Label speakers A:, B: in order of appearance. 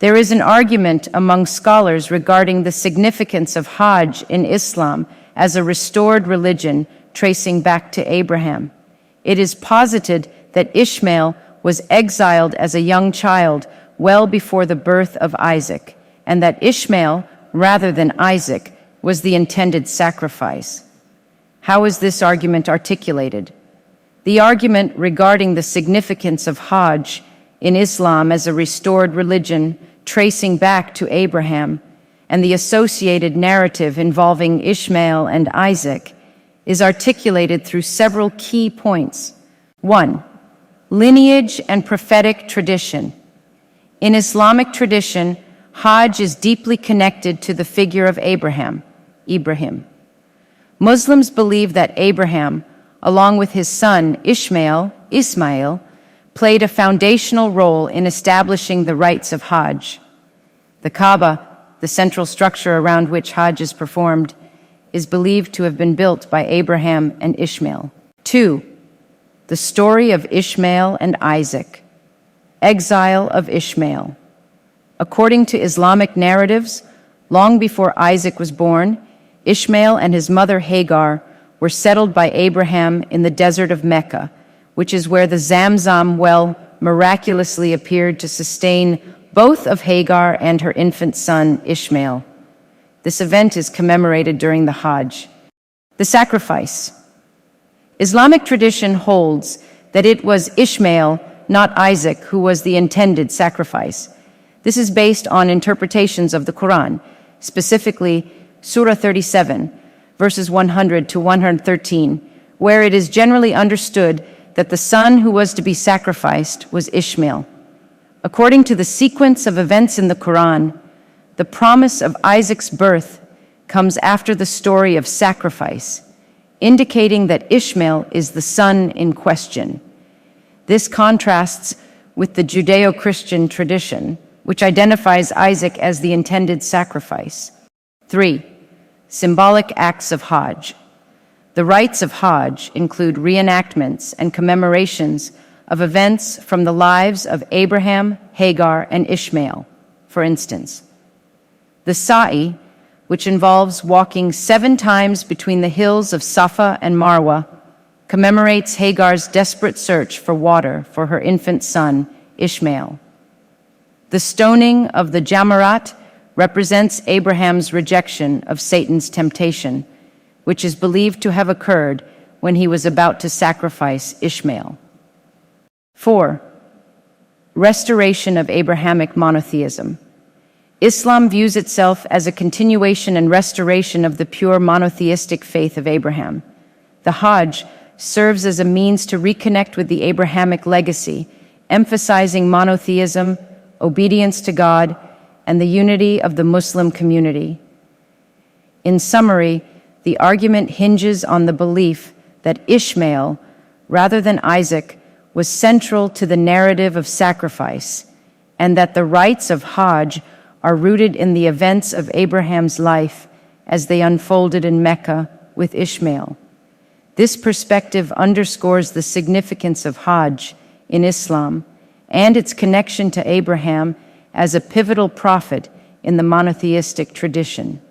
A: There is an argument among scholars regarding the significance of Hajj in Islam as a restored religion tracing back to Abraham. It is posited that Ishmael was exiled as a young child well before the birth of Isaac, and that Ishmael, rather than Isaac, was the intended sacrifice. How is this argument articulated? The argument regarding the significance of Hajj in Islam as a restored religion tracing back to Abraham and the associated narrative involving Ishmael and Isaac is articulated through several key points. 1. Lineage and prophetic tradition. In Islamic tradition, Hajj is deeply connected to the figure of Abraham, Ibrahim. Muslims believe that Abraham, along with his son Ishmael, Ismail, played a foundational role in establishing the rites of Hajj. The Kaaba, the central structure around which Hajj is performed, is believed to have been built by Abraham and Ishmael. 2. The story of Ishmael and Isaac. Exile of Ishmael. According to Islamic narratives, long before Isaac was born, Ishmael and his mother Hagar were settled by Abraham in the desert of Mecca, which is where the Zamzam well miraculously appeared to sustain both of Hagar and her infant son Ishmael. This event is commemorated during the Hajj. The sacrifice. Islamic tradition holds that it was Ishmael, not Isaac, who was the intended sacrifice. This is based on interpretations of the Quran, specifically Surah 37, verses 100 to 113, where it is generally understood that the son who was to be sacrificed was Ishmael. According to the sequence of events in the Quran, the promise of Isaac's birth comes after the story of sacrifice, indicating that Ishmael is the son in question. This contrasts with the Judeo-Christian tradition, which identifies Isaac as the intended sacrifice. 3. Symbolic acts of Hajj. The rites of Hajj include reenactments and commemorations of events from the lives of Abraham, Hagar, and Ishmael. For instance, the Sa'i, which involves walking 7 times between the hills of Safa and Marwa, commemorates Hagar's desperate search for water for her infant son, Ishmael. The stoning of the Jamarat represents Abraham's rejection of Satan's temptation, which is believed to have occurred when he was about to sacrifice Ishmael. 4. Restoration of Abrahamic monotheism. Islam views itself as a continuation and restoration of the pure monotheistic faith of Abraham. The Hajj serves as a means to reconnect with the Abrahamic legacy, emphasizing monotheism, obedience to God, and the unity of the Muslim community. In summary, the argument hinges on the belief that Ishmael, rather than Isaac, was central to the narrative of sacrifice, and that the rites of Hajj are rooted in the events of Abraham's life as they unfolded in Mecca with Ishmael. This perspective underscores the significance of Hajj in Islam and its connection to Abraham as a pivotal prophet in the monotheistic tradition.